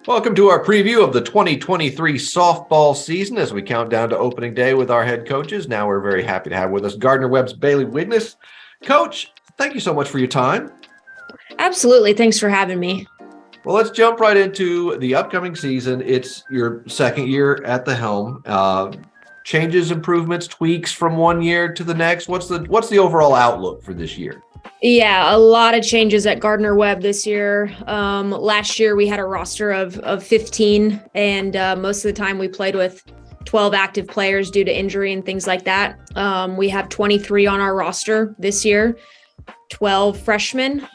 Welcome to our preview of the 2023 softball season as we count down to opening day with our head coaches. Now we're very happy to have with us Gardner-Webb's Bailey Wigness. Coach, thank you so much for your time. Absolutely. Thanks for having me. Well, let's jump right into the upcoming season. It's your second year at the helm. Changes, improvements, tweaks from one year to the next. What's the overall outlook for this year? Yeah, a lot of changes at Gardner-Webb this year. Last year we had a roster of 15, and most of the time we played with 12 active players due to injury and things like that. We have 23 on our roster this year, 12 freshmen.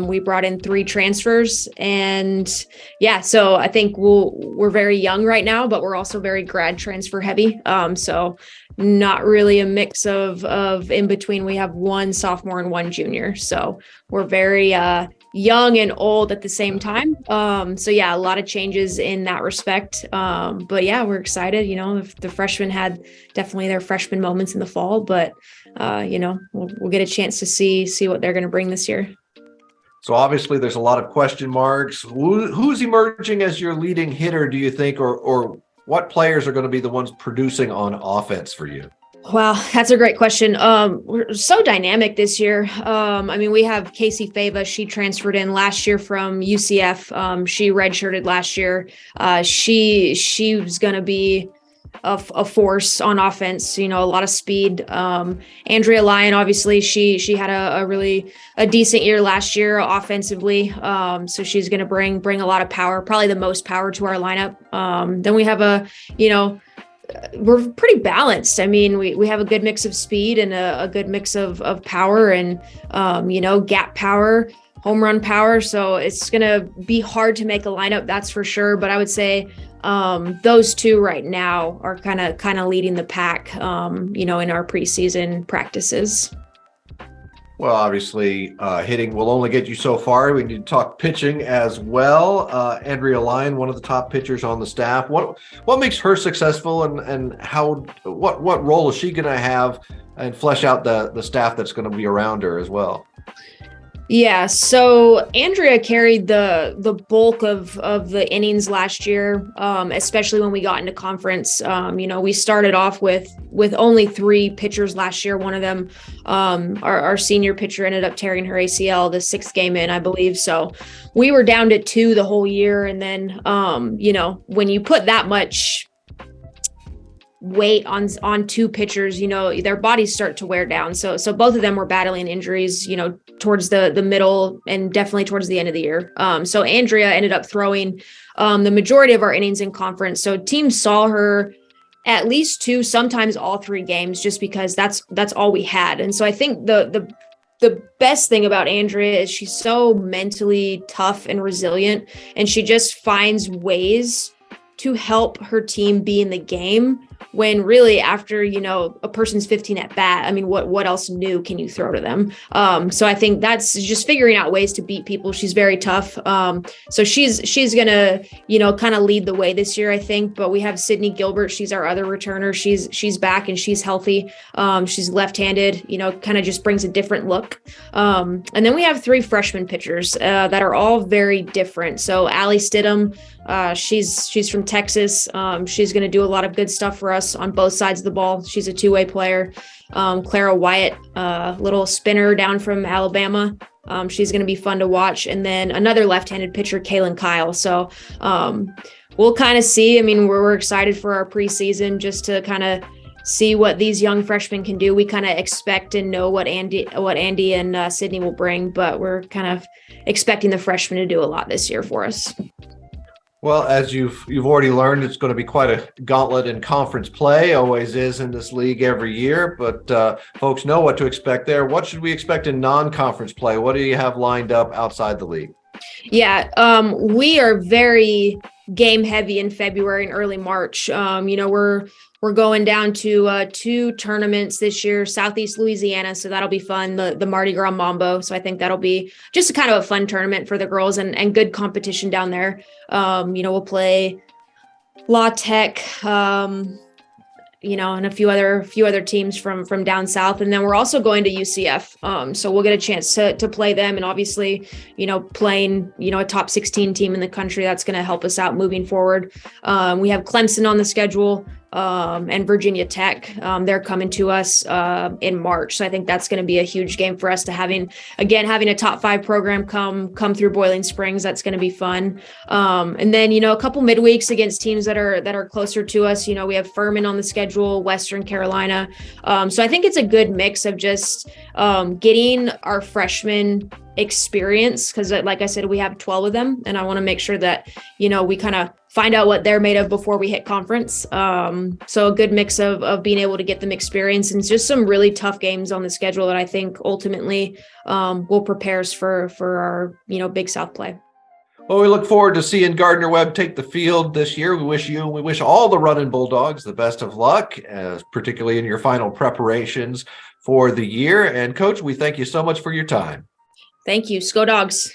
We brought in 3 transfers, and yeah, so I think we're very young right now, but we're also very grad transfer heavy. So not really a mix of in between. We have 1 sophomore and 1 junior. So we're very young and old at the same time. So yeah, a lot of changes in that respect. But yeah, we're excited. You know, the freshmen had definitely their freshman moments in the fall, but we'll get a chance to see what they're going to bring this year. So obviously there's a lot of question marks. Who's emerging as your leading hitter, do you think, or what players are going to be the ones producing on offense for you? Wow, that's a great question. We're so dynamic this year. We have Casey Fava. She transferred in last year from UCF. She redshirted last year. She was going to be a force on offense, a lot of speed. Andrea Lyon, obviously she had a decent year last year offensively. So she's going to bring a lot of power, probably the most power to our lineup. Then we have we're pretty balanced. I mean, we have a good mix of speed and a good mix of power and, gap power, home run power. So it's going to be hard to make a lineup, that's for sure. But I would say those 2 right now are kind of leading the pack, in our preseason practices. Well, obviously, hitting will only get you so far. We need to talk pitching as well. Andrea Lyon, one of the top pitchers on the staff. What makes her successful, and what role is she going to have, and flesh out the staff that's going to be around her as well? Yeah, so Andrea carried the bulk of the innings last year, especially when we got into conference. We started off with only 3 pitchers last year. One of them, our senior pitcher, ended up tearing her ACL the 6th game in, I believe. So we were down to 2 the whole year. And then, when you put that much weight on 2 pitchers, their bodies start to wear down. So both of them were battling injuries, towards the middle and definitely towards the end of the year. So Andrea ended up throwing the majority of our innings in conference. So teams saw her at least 2, sometimes all 3 games, just because that's all we had. And so I think the best thing about Andrea is she's so mentally tough and resilient, and she just finds ways to help her team be in the game when really after, a person's 15 at bat, I mean, what else new can you throw to them? So I think that's just figuring out ways to beat people. She's very tough. So she's going to, kind of lead the way this year, I think. But we have Sydney Gilbert. She's our other returner. She's back and she's healthy. She's left-handed, kind of just brings a different look. And then we have 3 freshman pitchers that are all very different. So Allie Stidham, she's from Texas. She's going to do a lot of good stuff for us on both sides of the ball. She's a 2-way player. Clara Wyatt, little spinner down from Alabama. She's going to be fun to watch. And then another left-handed pitcher, Kaylin Kyle. So we'll kind of see. I mean, we're excited for our preseason just to kind of see what these young freshmen can do. We kind of expect and know what Andy and Sydney will bring, but we're kind of expecting the freshmen to do a lot this year for us. Well, as you've already learned, it's going to be quite a gauntlet in conference play. Always is in this league every year, but folks know what to expect there. What should we expect in non-conference play? What do you have lined up outside the league? Yeah, we are very game heavy in February and early March. We're going down to 2 tournaments this year, Southeast Louisiana. So that'll be fun. The Mardi Gras Mambo. So I think that'll be just a kind of a fun tournament for the girls and good competition down there. We'll play La Tech, and a few other teams from down south. And then we're also going to UCF. So we'll get a chance to play them, and obviously, playing, a top 16 team in the country, that's going to help us out moving forward. We have Clemson on the schedule, and Virginia Tech. They're coming to us in March. So I think that's going to be a huge game for us to having a top 5 program come through Boiling Springs. That's going to be fun. And then, a couple midweeks against teams that are closer to us. We have Furman on the schedule, Western Carolina. So I think it's a good mix of just getting our freshmen experience, because like I said, we have 12 of them, and I want to make sure that, we kind of find out what they're made of before we hit conference. So a good mix of being able to get them experience, and just some really tough games on the schedule that I think ultimately will prepare us for our, Big South play. Well, we look forward to seeing Gardner-Webb take the wish this year. We wish all the Running Bulldogs the best of luck, particularly in your final preparations for the year. And Coach, we thank you so much for your time. Thank you. Go Dogs.